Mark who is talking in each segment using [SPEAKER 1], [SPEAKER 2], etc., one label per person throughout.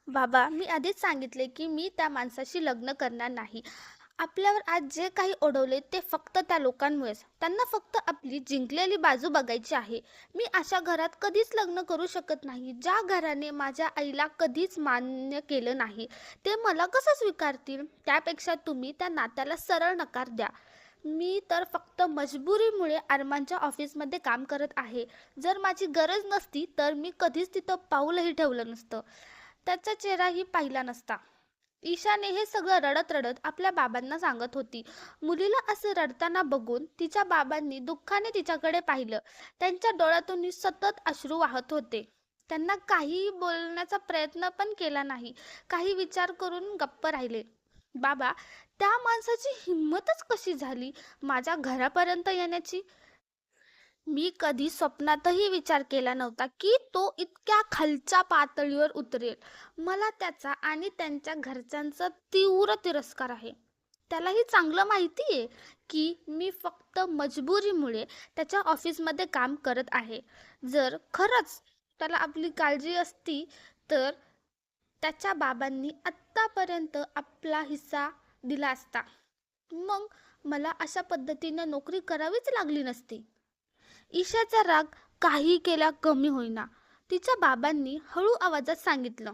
[SPEAKER 1] बाबा, मी आधीच सांगितले की मी त्या माणसाशी लग्न करणार नाही. आपल्यावर आज जे काही ओढवले ते फक्त त्या लोकांमुळेच. त्यांना फक्त आपली जिंकलेली बाजू बघायची आहे. मी अशा घरात कधीच लग्न करू शकत नाही, ज्या घराने माझ्या आईला कधीच मान्य केलं नाही. ते मला कसं स्वीकारतील? त्यापेक्षा तुम्ही त्या नात्याला सरळ नकार द्या. मी तर फक्त मजबुरीमुळे अरमानच्या ऑफिसमध्ये काम करत आहे. जर माझी गरज नसती तर मी कधीच तिथं पाऊलही ठेवलं नसतं. त्याचा चेहराही पाहिला नसता. ईशाने हे सगळं रडत रडत आपल्या बाबांना सांगत होती. मुलीला असं रडताना बघून तिच्या बाबांनी दुःखाने तिच्याकडे पाहिलं. त्यांच्या डोळ्यातून सतत अश्रू वाहत होते. त्यांना काहीही बोलण्याचा प्रयत्न पण केला नाही. काही विचार करून गप्प राहिले. बाबा, त्या माणसाची हिंमतच कशी झाली माझ्या घरापर्यंत येण्याची? मी कधी स्वप्नातही विचार केला नव्हता की तो इतक्या खालच्या पातळीवर उतरेल. मला त्याचा आणि त्यांच्या घरच्यांचा तीव्र तिरस्कार आहे. त्यालाही चांगलं माहिती आहे की मी फक्त मजबुरीमुळे त्याच्या ऑफिसमध्ये काम करत आहे. जर खरंच त्याला आपली काळजी असती तर त्याच्या बाबांनी आत्तापर्यंत आपला हिस्सा दिला असता. मग मला अशा पद्धतीनं नोकरी करावीच लागली नसती. ईशाचा राग काही केला कमी होईना. तिच्या बाबांनी हळू आवाजात सांगितलं,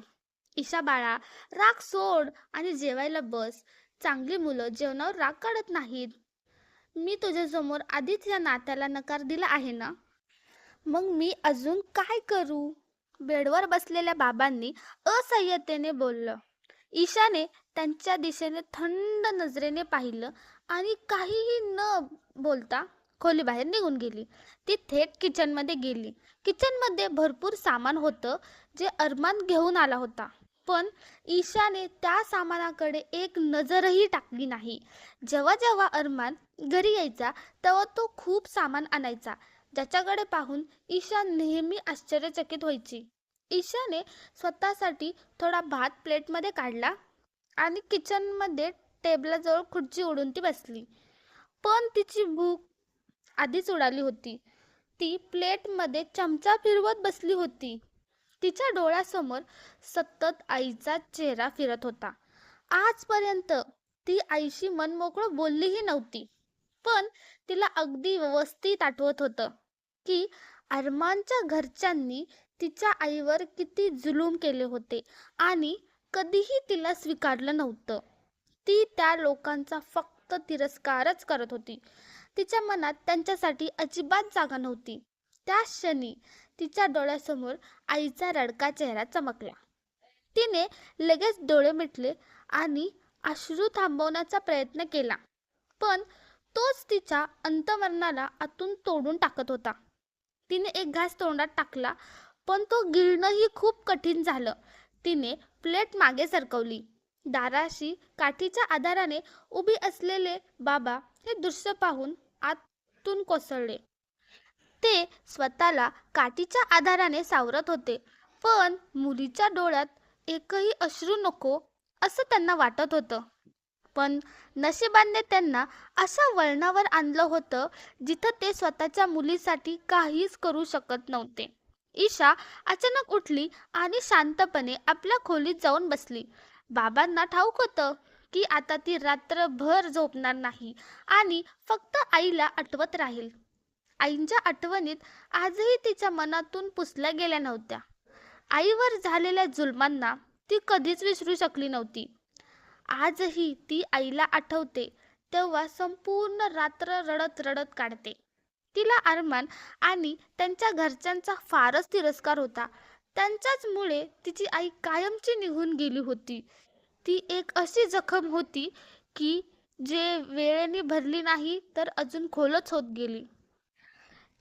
[SPEAKER 1] ईशा बाळा, राग सोड आणि जेवायला बस. चांगली मुलं जेवणावर राग काढत नाहीत. मी तुझ्यासमोर आधीच या नात्याला नकार दिला आहे ना. मग मी अजून काय करू? बेडवर बसलेल्या बाबांनी असह्यतेने बोललं. ईशाने त्यांच्या दिशेने थंड नजरेने पाहिलं आणि काहीही न बोलता खोलीबाहेर निघून गेली. ती थेट किचनमध्ये गेली. किचनमध्ये भरपूर सामान होतं जे अरमान घेऊन आला होता. पण ईशाने त्या सामानाकडे एक नजरही टाकली नाही. जेव्हा जेव्हा अरमान घरी यायचा तेव्हा तो खूप सामान आणायचा, ज्याच्याकडे पाहून ईशा नेहमी आश्चर्यचकित व्हायची. ईशाने स्वतःसाठी थोडा भात प्लेटमध्ये काढला आणि किचनमध्ये टेबलाजवळ खुर्ची ओढून ती बसली. पण तिची भूक आधीच उडाली होती. ती प्लेटमध्ये चमचा फिरवत बसली होती. तिच्या डोळ्यासमोर सतत आईचा चेहरा फिरत होता. आजपर्यंत ती आईशी मनमोकळं बोललीही नव्हती. पण तिला अगदी व्यवस्थित आठवत होतं की अरमानच्या घरच्यांनी तिच्या आईवर किती जुलूम केले होते आणि कधीही तिला स्वीकारलं नव्हतं. ती त्या लोकांचा फक्त तिरस्कारच करत होती. तिच्या मनात त्यांच्यासाठी अजिबात जागा नव्हती. त्या क्षणी तिच्या डोळ्यासमोर आईचा रडका चेहरा चमकला. तिने लगेच डोळे मिटले आणि अश्रू थांबवण्याचा प्रयत्न केला. पण तोच तिच्या अंतःकरणाला आतून तोडून टाकत होता. तिने एक घास तोंडात टाकला, पण तो गिळणंही खूप कठीण झालं. तिने प्लेट मागे सरकवली. दाराशी काठीच्या आधाराने उभी असलेले बाबा हे दृश्य पाहून आतून कोसळले. ते स्वतःला काठीच्या आधाराने सावरत होते, पण मुलीच्या डोळ्यात एकही अश्रू नको असं त्यांना वाटत होतं. पण नशिबाने त्यांना अशा वळणावर आणलं होतं जिथं ते स्वतःच्या मुलीसाठी काहीच करू शकत नव्हते. ईशा अचानक उठली आणि शांतपणे आपल्या खोलीत जाऊन बसली. बाबांना ठाऊक होतं की आता ती रात्रभर झोपणार नाही आणि फक्त आईला आठवत राहील. आईंच्या आठवणीत आजही तिच्या मनातून पुसल्या गेल्या नव्हत्या. आईवर झालेल्या जुलमांना ती कधीच विसरू शकली नव्हती. आजही ती आईला आठवते तेव्हा संपूर्ण रात्र रडत रडत काढते. तिला अरमान आणि त्यांच्या घरच्यांचा फारच तिरस्कार होता. त्यांच्याच मुळे तिची आई कायमची निघून गेली होती. ती एक अशी जखम होती की जे वेळेने भरली नाही तर अजून खोलच होत गेली.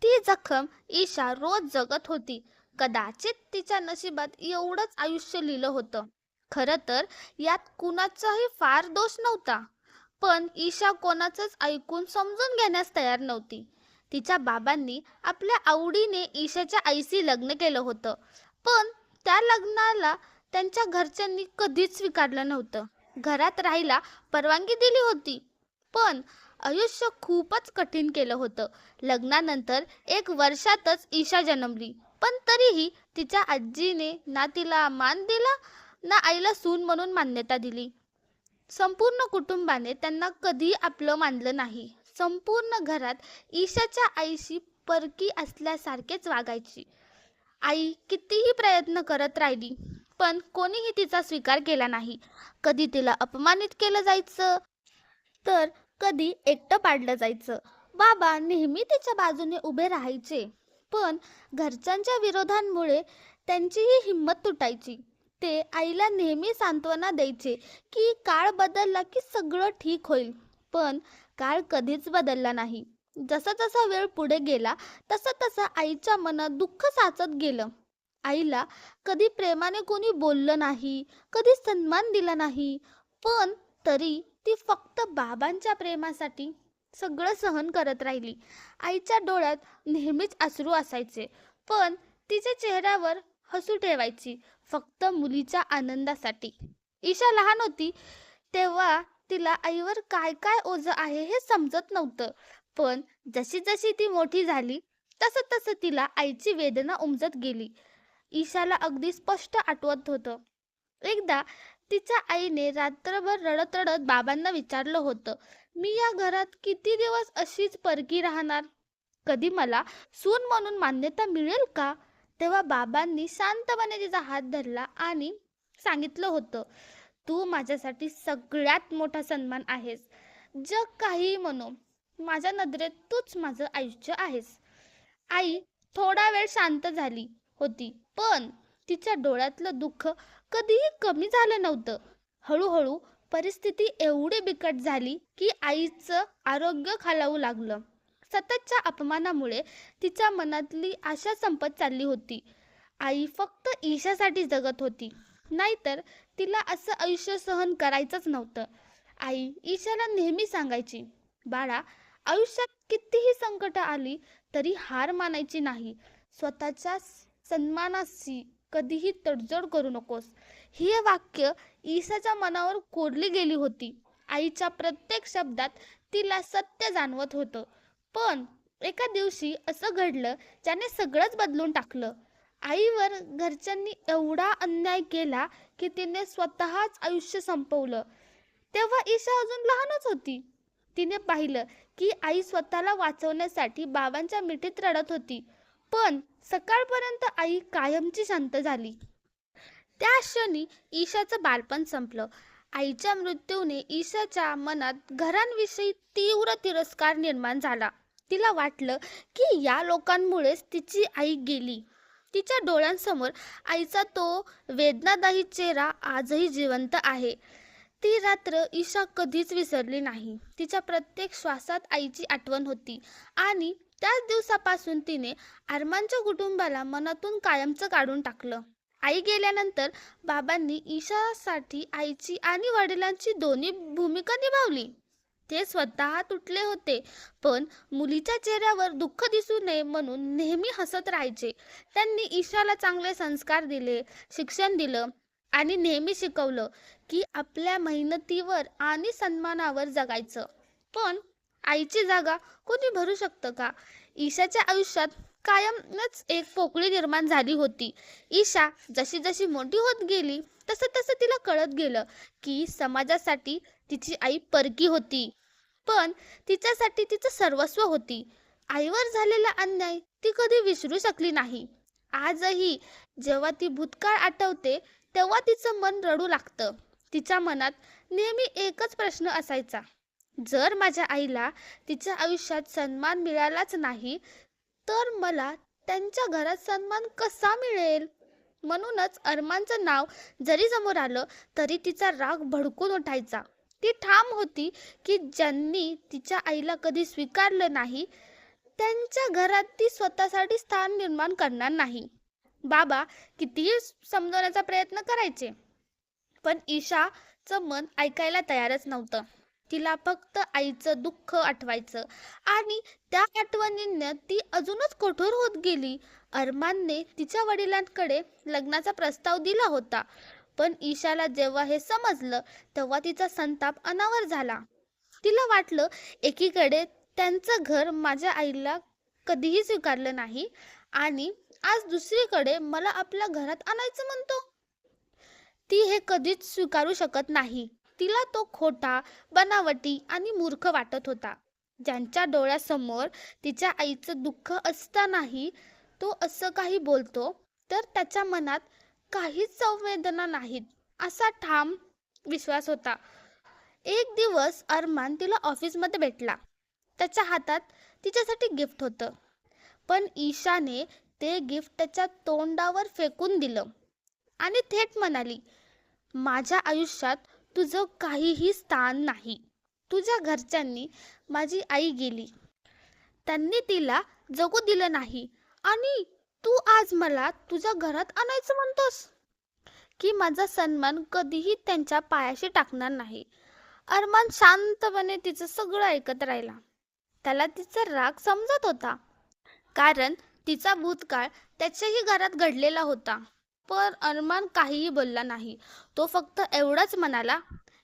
[SPEAKER 1] ती जखम ईशा रोज जगत होती. कदाचित तिच्या नशिबात एवढंच आयुष्य लिहिलं होतं. खरं तर यात कुणाचाही फार दोष नव्हता. पण ईशा कोणाचंच ऐकून समजून घेण्यास तयार नव्हती. तिच्या बाबांनी आपल्या आवडीने ईशाच्या आईशी लग्न केलं होतं, पण त्या लग्नाला त्यांच्या घरच्यांनी कधीच स्वीकारलं नव्हतं. घरात राहायला परवानगी दिली होती, पण आयुष्य खूपच कठीण केलं होतं. लग्नानंतर 1 वर्षातच ईशा जन्मली, पण तरीही तिच्या आजीने ना तिला मान दिला ना आईला सून म्हणून मान्यता दिली. संपूर्ण कुटुंबाने त्यांना कधी आपलं मानलं नाही. संपूर्ण घरात ईशाच्या आईशी परकी असल्यासारखेच वागायची. आई कितीही प्रयत्न करत राहिली, पण कोणीही तिचा स्वीकार केला नाही. कधी तिला अपमानित केलं जायचं, तर कधी एकटं पाडलं जायचं. बाबा नेहमी तिच्या बाजूने उभे राहायचे, पण घरच्यांच्या विरोधांमुळे त्यांचीही हिंमत तुटायची. ते आईला नेहमी सांत्वना द्यायचे की काळ बदलला की सगळं ठीक होईल. पण काळ कधीच बदलला नाही. जसा जसा वेळ पुढे गेला तसं तसं आईच्या मनात दुःख साचत गेलं. आईला कधी प्रेमाने कोणी बोललं नाही, कधी सन्मान दिला नाही, पण तरी ती फक्त बाबांच्या प्रेमासाठी सगळं सहन करत राहिली. आईच्या डोळ्यात नेहमीच अश्रू असायचे, पण तिच्या चेहऱ्यावर हसू ठेवायची, फक्त मुलीच्या आनंदासाठी. ईशा लहान होती तेव्हा तिला आईवर काय काय ओझं आहे हे समजत नव्हतं. पण जशी जशी ती मोठी झाली तसं तसं तिला आईची वेदना उमजत गेली. ईशाला अगदी स्पष्ट आठवत होतं, एकदा तिच्या आईने रात्रभर रडत रडत बाबांना विचारलं होतं, मी या घरात किती दिवस अशीच परकी राहणार? कधी मला सून म्हणून मान्यता मिळेल का? तेव्हा बाबांनी शांतपणे तिचा हात धरला आणि सांगितलं होतं, तू माझ्यासाठी सगळ्यात मोठा सन्मान आहेस. जग काही म्हणो, माझ्या नजरेत तूच माझं आयुष्य आहेस. आई थोडा वेळ शांत झाली होती, पण तिच्या डोळ्यातलं दुःख कधीही कमी झालं नव्हतं. हळूहळू परिस्थिती एवढी बिकट झाली की आईचं आरोग्य खालावू लागलं. सततच्या अपमानामुळे तिच्या मनातली आशा संपत चालली होती. आई फक्त ईशासाठी जगत होती, नाहीतर तिला असं आयुष्य सहन करायचंच नव्हतं. आई ईशाला नेहमी सांगायची, बाळा, आयुष्यात कितीही संकट आली तरी हार मानायची नाही. स्वतःच्या सन्मानाशी कधीही तडजोड करू नकोस. ही वाक्य ईशाच्या मनावर कोरली गेली होती. आईच्या प्रत्येक शब्दात तिला सत्य जाणवत होतं. पण एका दिवशी असं घडलं ज्याने सगळंच बदलून टाकलं. आईवर घरच्यांनी एवढा अन्याय केला की तिने स्वतःच आयुष्य संपवलं. तेव्हा ईशा अजून लहानच होती. तिने पाहिलं की आई स्वतःला वाचवण्यासाठी बाबांच्या मिठीत रडत होती. पण सकाळपर्यंत आई कायमची शांत झाली. त्या क्षणी ईशाचं बालपण संपलं. आईच्या मृत्यूने ईशाच्या मनात घरांविषयी तीव्र तिरस्कार निर्माण झाला. तिला वाटलं की या लोकांमुळेच तिची आई गेली. तिच्या डोळ्यांसमोर आईचा तो वेदनादायी चेहरा आजही जिवंत आहे. ती रात्र ईशा कधीच विसरली नाही. तिच्या प्रत्येक श्वासात आईची आठवण होती आणि त्याच दिवसापासून तिने अरमानच्या कुटुंबाला मनातून कायमचं काढून टाकलं. आई गेल्यानंतर बाबांनी ईशासाठी आईची आणि वडिलांची दोन्ही भूमिका निभावली. ते स्वतः तुटले होते, पण मुलीच्या चेहऱ्यावर दुःख दिसू नये म्हणून नेहमी हसत राहायचे. त्यांनी ईशाला चांगले संस्कार दिले, शिक्षण दिलं आणि नेहमी शिकवलं की आपल्या मेहनतीवर आणि सन्मानावर जगायचं. पण आईची जागा कोणी भरू शकतं का? ईशाच्या आयुष्यात कायमच एक पोकळी निर्माण झाली होती. ईशा जशी जशी मोठी होत गेली तसं तसं तिला कळत गेलं की समाजासाठी तिची आई परकी होती, पण तिच्यासाठी तिचं सर्वस्व होती. आईवर झालेला अन्याय ती कधी विसरू शकली नाही. आजही जेव्हा ती भूतकाळ आठवते तेव्हा तिचं मन रडू लागतं. तिच्या मनात नेहमी एकच प्रश्न असायचा, जर माझ्या आईला तिच्या आयुष्यात सन्मान मिळालाच नाही तर मला त्यांच्या घरात सन्मान कसा मिळेल? म्हणूनच अरमानचं नाव जरी समोर आलं तरी तिचा राग भडकून उठायचा. ती ठाम होती की ज्यांनी तिच्या आईला कधी स्वीकारलं नाही त्यांच्या घरात ती स्वतःसाठी स्थान निर्माण करणार नाही. बाबा कितीही समजवण्याचा प्रयत्न करायचे, पण ईशाचं मन ऐकायला तयारच नव्हतं. तिला फक्त आईचं दुःख आठवायचं आणि त्या आठवणींना ती अजूनच कठोर होत गेली. अरमानने तिच्या वडिलांकडे लग्नाचा प्रस्ताव दिला होता, पण ईशाला जेव्हा हे समजलं तेव्हा तिचा संताप अनावर झाला. तिला वाटलं, एकीकडे त्यांचं घर माझ्या आईला कधीही स्वीकारलं नाही आणि आज दुसरीकडे मला आपल्या घरात आणायचं म्हणतो. ती हे कधीच स्वीकारू शकत नाही. तिला तो खोटा, बनावटी आणि मूर्ख वाटत होता. ज्यांच्या डोळ्यासमोर तिच्या आईचं दुःख असतानाही तो असं काही बोलतो, तर त्याच्या मनात काहीच संवेदना नाहीत, असा ठाम विश्वास होता. एक दिवस अरमान तिला ऑफिसमध्ये भेटला. त्याच्या हातात तिच्यासाठी गिफ्ट होतं. पण ईशाने ते गिफ्ट त्याच्या तोंडावर फेकून दिलं आणि थेट म्हणाली, माझ्या आयुष्यात तुझं काहीही स्थान नाही. तुझ्या घरच्यांनी माझी आई गेली. त्यांनी तिला जगू दिलं नाही आणि तू आज मला तुझ्या घरात आणायचं म्हणतोस की माझा सन्मान कधीही त्यांच्या पायाशी टाकणार नाही. अरमान शांतपणे तिचं सगळं ऐकत राहिला. त्याला तिचा राग समजत होता, कारण तिचा भूतकाळ त्याच्याही घरात घडलेला होता. पण अरमान काहीही बोलला नाही. तो फक्त एवढंच म्हणाला,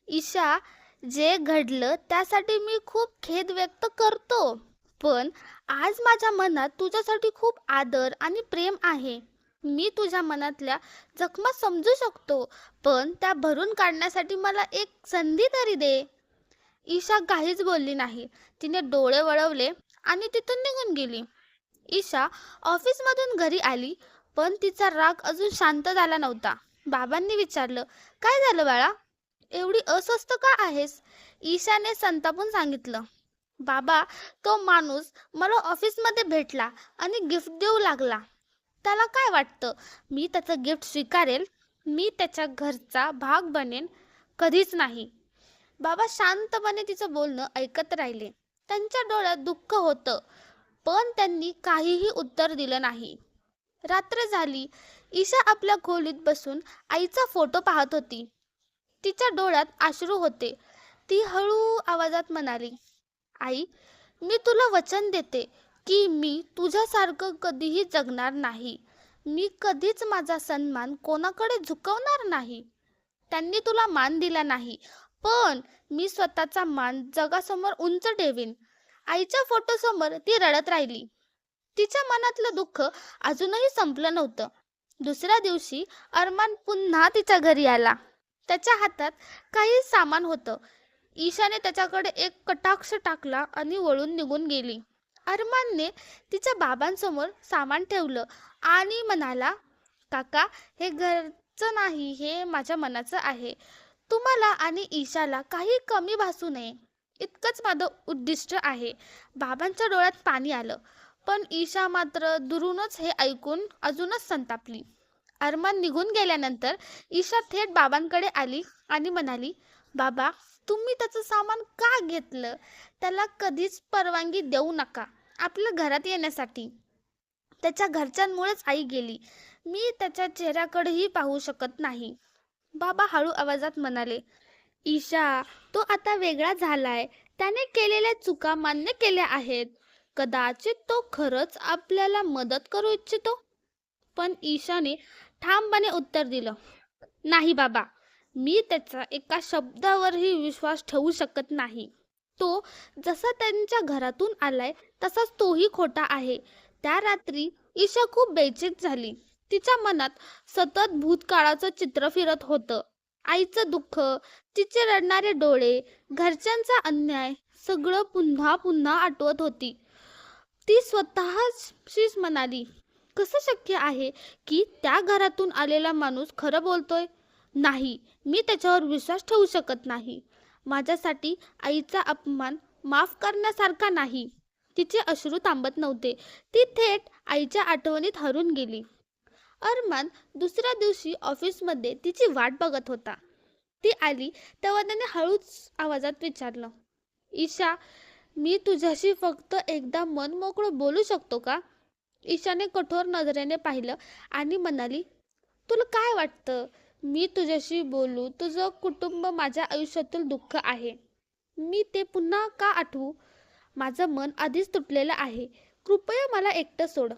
[SPEAKER 1] ईशा, जे घडलं त्यासाठी मी खूप खेद व्यक्त करतो. पण आज माझ्या मनात तुझ्यासाठी खूप आदर आणि प्रेम आहे. मी तुझ्या मनातल्या जखमा समजू शकतो, पण त्या भरून काढण्यासाठी मला एक संधी तरी दे. ईशा काहीच बोलली नाही. तिने डोळे वळवले आणि तिथून निघून गेली. ईशा ऑफिसमधून घरी आली, पण तिचा राग अजून शांत झाला नव्हता. बाबांनी विचारलं, काय झालं बाळा, एवढी अस्वस्थ का आहेस? ईशाने संतापून सांगितलं, बाबा, तो माणूस मला ऑफिसमध्ये भेटला आणि गिफ्ट देऊ लागला. त्याला काय वाटतं मी त्याचं गिफ्ट स्वीकारेल? मी त्याच्या घरचा भाग बनेन? कधीच नाही. बाबा शांतपणे तिचं बोलणं ऐकत राहिले. त्यांच्या डोळ्यात दुःख होतं, पण त्यांनी काहीही उत्तर दिलं नाही. रात्र झाली. ईशा आपल्या खोलीत बसून आईचा फोटो पाहत होती. तिच्या डोळ्यात अश्रू होते. ती हळू आवाजात म्हणाली, आई, मी तुला वचन देते की मी तुझ्यासारखं कधीही जगणार नाही. मी कधीच माझा सन्मान कोणाकडे झुकवणार नाही. त्यांनी तुला मान दिला नाही, पण मी स्वतःचा मान जगासमोर उंच ठेवीन. आईच्या फोटोसमोर ती रडत राहिली. तिच्या मनातलं दुःख अजूनही संपलं नव्हतं. दुसऱ्या दिवशी अरमान पुन्हा तिच्या घरी आला. त्याच्या हातात काही सामान होतं. ईशाने त्याच्याकडे एक कटाक्ष टाकला आणि वळून निघून गेली. अरमानने तिच्या बाबांसमोर सामान ठेवलं आणि म्हणाला, काका, हे घरचं नाही, हे माझ्या मनाचं आहे. तुम्हाला आणि ईशाला काही कमी भासू नये, इतकंच माझं उद्दिष्ट आहे. बाबांच्या डोळ्यात पाणी आलं, पण ईशा मात्र दुरूनच हे ऐकून अजूनच संतापली. अरमान निघून गेल्यानंतर ईशा थेट बाबांकडे आली आणि म्हणाली, बाबा, तुम्ही त्याचं सामान का घेतलं? त्याला कधीच परवानगी देऊ नका आपल्या घरात येण्यासाठी. त्याच्या घरच्यांमुळेच आई गेली. मी त्याच्या चेहऱ्याकडेही पाहू शकत नाही. बाबा हळू आवाजात म्हणाले, ईशा, तो आता वेगळा झालाय. त्याने केलेल्या चुका मान्य केल्या आहेत. कदाचित तो खरंच आपल्याला मदत करू इच्छितो. पण ईशाने ठामपणे उत्तर दिलं, नाही बाबा, मी त्याचा एका शब्दावरही विश्वास ठेवू शकत नाही. तो जसा त्यांच्या घरातून आलाय तसाच तोही खोटा आहे. त्या रात्री ईशा खूप बेचैन झाली. तिच्या मनात सतत भूतकाळाचं चित्र फिरत होतं. आईचं दुःख, तिचे रडणारे डोळे, घरच्यांचा अन्याय, सगळं पुन्हा पुन्हा आठवत होती. ती स्वतःशीच म्हणाली, कसं शक्य आहे की त्या घरातून आलेला माणूस खरं बोलतोय? नाही, मी त्याच्यावर विश्वास ठेवू शकत नाही. माझ्यासाठी आईचा अपमान माफ करण्यासारखा नाही. तिचे अश्रू थांबत नव्हते. ती थेट आईच्या आठवणीत हरून गेली. अरमान दुसऱ्या दिवशी ऑफिसमध्ये तिची वाट बघत होता. ती आली तेव्हा त्याने हळूच आवाजात विचारलं, ईशा, मी तुझ्याशी फक्त एकदा मन मोकळं बोलू शकतो का? ईशाने कठोर नजरेने पाहिलं आणि म्हणाली, तुला काय वाटतं मी तुझ्याशी बोलू? तुझं कुटुंब माझ्या आयुष्यातील दुःख आहे. मी ते पुन्हा का आठवू? माझं मन आधीच तुटलेलं आहे. कृपया मला एकटं सोड.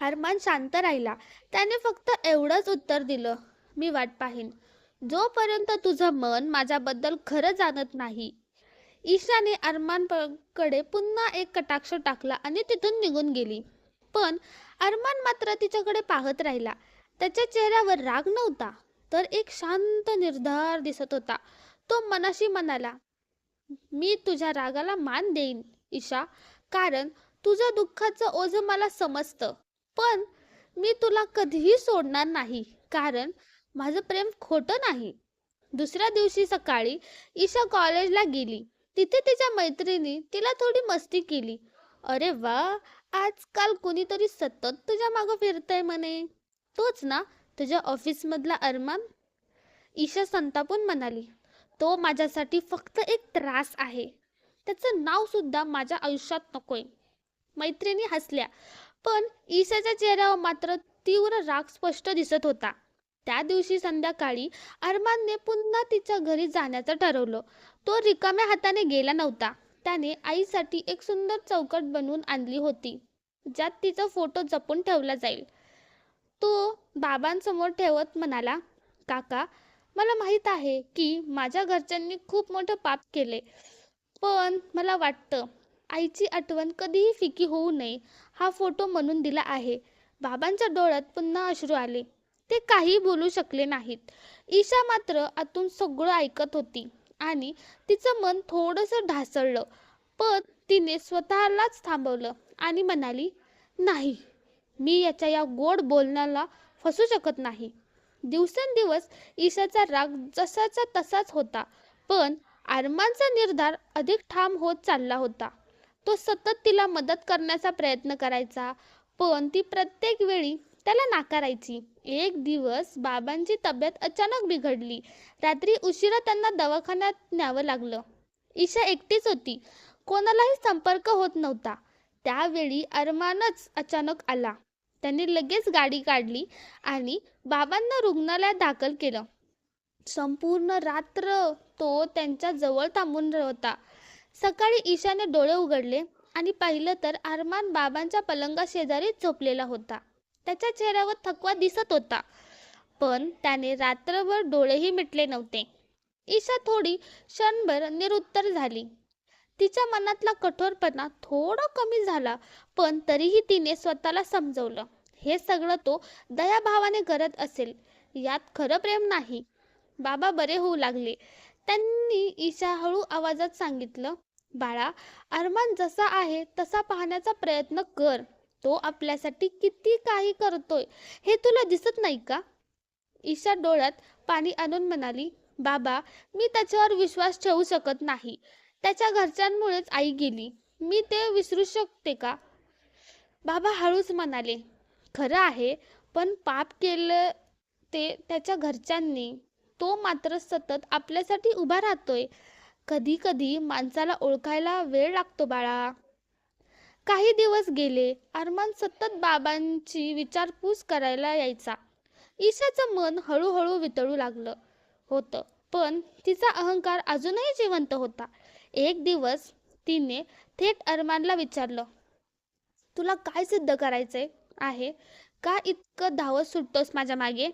[SPEAKER 1] अरमान शांत राहिला. त्याने फक्त एवढंच उत्तर दिलं, मी वाट पाहीन, जोपर्यंत तुझं मन माझ्याबद्दल खरं जाणत नाही. ईशाने अरमानकडे पुन्हा एक कटाक्ष टाकला आणि तिथून निघून गेली. पण अरमान मात्र तिच्याकडे पाहत राहिला. त्याच्या चेहऱ्यावर राग नव्हता, तर एक शांत निर्धार दिसत होता. तो मनाशी म्हणाला, मी तुझ्या रागाला मान देईन ईशा, कारण तुझं दुःखाचं ओझं मला समजतं. पण मी तुला कधीही सोडणार नाही, कारण माझं प्रेम खोटं नाही. दुसऱ्या दिवशी सकाळी ईशा कॉलेजला गेली. तिथे तिच्या मैत्रिणी तिला थोडी मस्ती केली. अरे वा, आजकाल कोणीतरी सतत तुझ्या मागं फिरतंय म्हणे. तोच ना तुझ्या ऑफिसमधला अरमान? ईशा संतापून म्हणाली, तो माझ्यासाठी फक्त एक त्रास आहे. त्याचं नाव सुद्धा माझ्या आयुष्यात नकोय. मैत्रिणी हसल्या, पण ईशाच्या चेहऱ्यावर मात्र तीव्र राग स्पष्ट दिसत होता. त्या दिवशी संध्याकाळी अरमानने पुन्हा तिच्या घरी जाण्याचं ठरवलं. तो रिकाम्या हाताने गेला नव्हता. त्याने आईसाठी एक सुंदर चौकट बनवून आणली होती, ज्यात तिचा फोटो जपून ठेवला जाईल. तो बाबांसमोर ठेवत म्हणाला, काका, मला माहीत आहे की माझ्या घरच्यांनी खूप मोठं पाप केले, पण मला वाटतं आईची आठवण कधीही फिकी होऊ नये, हा फोटो म्हणून दिला आहे. बाबांच्या डोळ्यात पुन्हा अश्रू आले. ते काही बोलू शकले नाहीत. ईशा मात्र आतून सगळं ऐकत होती आणि तिचं मन थोडंसं ढासळलं. पण तिने स्वतःलाच थांबवलं आणि म्हणाली, नाही, मी याच्या या गोड बोलण्याला फसू शकत नाही. दिवसेंदिवस ईशाचा राग जसाचा तसाच होता, पण अरमानचा निर्धार अधिक ठाम होत चालला होता. तो सतत तिला मदत करण्याचा प्रयत्न करायचा, पण ती प्रत्येक वेळी त्याला नाकारायची. एक दिवस बाबांची तब्येत अचानक बिघडली. रात्री उशिरा त्यांना दवाखान्यात न्यावं लागलं. ईशा एकटीच होती. कोणालाही संपर्क होत नव्हता. त्यावेळी अरमानच अचानक आला. त्यांनी लगेच गाडी काढली आणि बाबांना रुग्णालयात दाखल केलं. संपूर्ण रात्र तो त्यांच्या जवळ थांबून होता. सकाळी ईशाने डोळे उघडले आणि पाहिलं तर अरमान बाबांच्या पलंगा शेजारीच झोपलेला होता. त्याच्या चेहऱ्यावर थकवा दिसत होता, पण त्याने रात्रभर डोळेही मिटले नव्हते. ईशा थोडी क्षणभर निरुत्तर झाली. तिच्या मनातला कठोरपणा थोडा कमी झाला, पण तरीही तिने स्वतःला समजवलं, हे सगळं तो दयाभावाने करत असेल, यात खरं प्रेम नाही. बाबा बरे होऊ लागले. त्यांनी ईशा हळू आवाजात सांगितलं, बाळा, अरमान जसा आहे तसा पाहण्याचा प्रयत्न कर. तो आपल्यासाठी किती काही करतोय हे तुला दिसत नाही का? ईशा डोळ्यात पाणी आणून म्हणाली, बाबा, मी त्याच्यावर विश्वास ठेवू शकत नाही. त्याच्या घरच्यांमुळेच आई गेली. मी ते विसरू शकते का? बाबा हळूच म्हणाले, खरं आहे, पण पाप केलं ते त्याच्या घरच्यांनी. तो मात्र सतत आपल्यासाठी उभा राहतोय. कधी कधी माणसाला ओळखायला वेळ लागतो बाळा. काही दिवस गेले. अरमान सतत बाबांची विचारपूस करायला यायचा. ईशाचं मन हळूहळू वितळू लागलं होतं, पण तिचा अहंकार अजूनही जिवंत होता. एक दिवस तिने थेट अरमानला विचारलं, तुला काय सिद्ध करायचंय आहे? का इतकं धावत सुटतोस माझ्या मागे?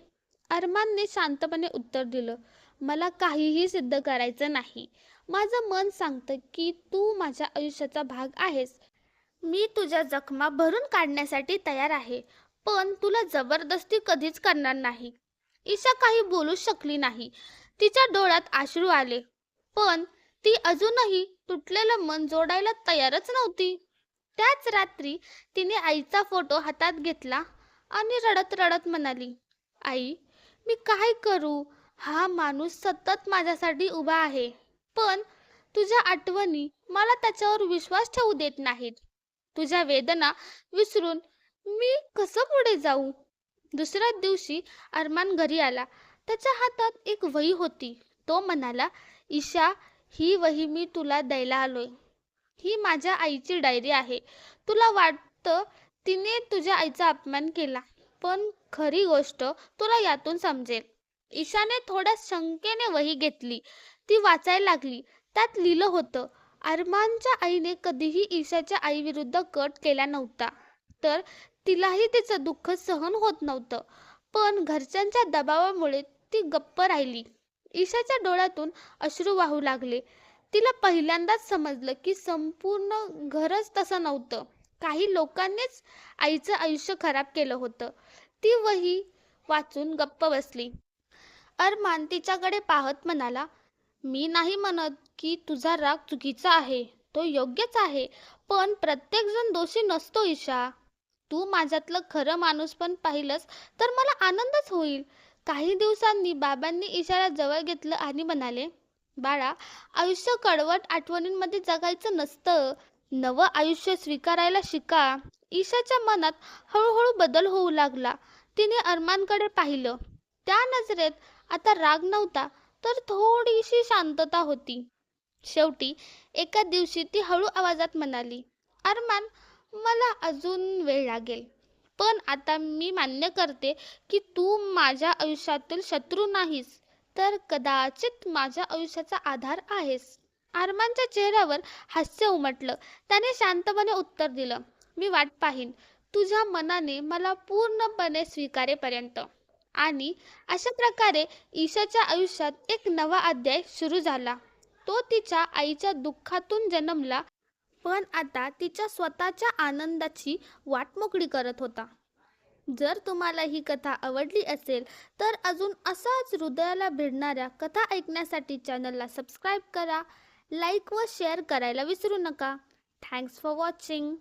[SPEAKER 1] अरमानने शांतपणे उत्तर दिलं, मला काहीही सिद्ध करायचं नाही. माझं मन सांगतं की तू माझ्या आयुष्याचा भाग आहेस. मी तुझ्या जखमा भरून काढण्यासाठी तयार आहे, पण तुला जबरदस्ती कधीच करणार नाही. ईशा काही बोलू शकली नाही. तिच्या डोळ्यात अश्रू आले, पण ती अजूनही तुटलेलं मन जोडायला तयारच नव्हती. त्याच रात्री तिने आईचा फोटो हातात घेतला आणि रडत रडत म्हणाली, आई, मी काय करू? हा माणूस सतत माझ्यासाठी उभा आहे, पण तुझ्या आठवणी मला त्याच्यावर विश्वास ठेवू देत नाहीत. तुझ्या वेदना विसरून मी कसं पुढे जाऊ? दुसऱ्या दिवशी अरमान घरी आला. त्याच्या हातात एक वही होती. तो म्हणाला, ईशा, ही वही मी तुला द्यायला आलोय. ही माझ्या आईची डायरी आहे. तुला वाटतं तिने तुझ्या आईचा अपमान केला, पण खरी गोष्ट तुला यातून समजेल. ईशाने थोड्या शंकेने वही घेतली. ती वाचायला लागली. त्यात लिहिलं होतं, अरमानच्या आईने कधीही ईशाच्या आईविरुद्ध कट केला नव्हता, तर तिलाही तिचं दुःख सहन होत नव्हतं, पण घरच्यांच्या दबावामुळे ती गप्प राहिली. ईशाच्या डोळ्यातून अश्रू वाहू लागले. तिला पहिल्यांदाच समजलं की संपूर्ण घरच तसं नव्हतं. काही लोकांनीच आईचं आयुष्य खराब केलं होतं. ती वही वाचून गप्प बसली. अरमान तिच्याकडे पाहत म्हणाला, मी नाही म्हणत की तुझा राग चुकीचा आहे, तो योग्यच आहे. पण प्रत्येकजण दोषी नसतो ईशा. तू माझ्यातलं खरं माणूस पण पाहिलंस तर मला आनंदच होईल. काही दिवसांनी बाबांनी ईशाला जवळ घेतलं आणि म्हणाले, बाळा, आयुष्य कडवट आठवणींमध्ये जगायचं नसतं. नवं आयुष्य स्वीकारायला शिका. ईशाच्या मनात हळूहळू बदल होऊ लागला. तिने अरमानकडे पाहिलं. त्या नजरेत आता राग नव्हता, तर थोडीशी शांतता होती. शेवटी एका दिवशी ती हळू आवाजात म्हणाली, अरमान, मला अजून वेळ लागेल. पण आता मी मान्य करते की तू माझ्या आयुष्यातील शत्रू नाहीस, तर कदाचित माझ्या आयुष्याचा आधार आहेस. अरमानच्या चेहऱ्यावर हास्य उमटलं. त्याने शांतपणे उत्तर दिलं, मी वाट पाहीन तुझ्या मनाने मला पूर्णपणे स्वीकारेपर्यंत. आणि अशा प्रकारे ईशाच्या आयुष्यात एक नवा अध्याय सुरू झाला. तो तिच्या आईच्या दुःखातून जन्मला, पण आता तिच्या स्वतःच्या आनंदाची वाट मोकळी करत होता. जर तुम्हाला ही कथा आवडली असेल तर अजून असाच हृदयाला भिडणाऱ्या कथा ऐकण्यासाठी चॅनलला सबस्क्राईब करा, लाईक व शेअर करायला विसरू नका. Thanks for watching.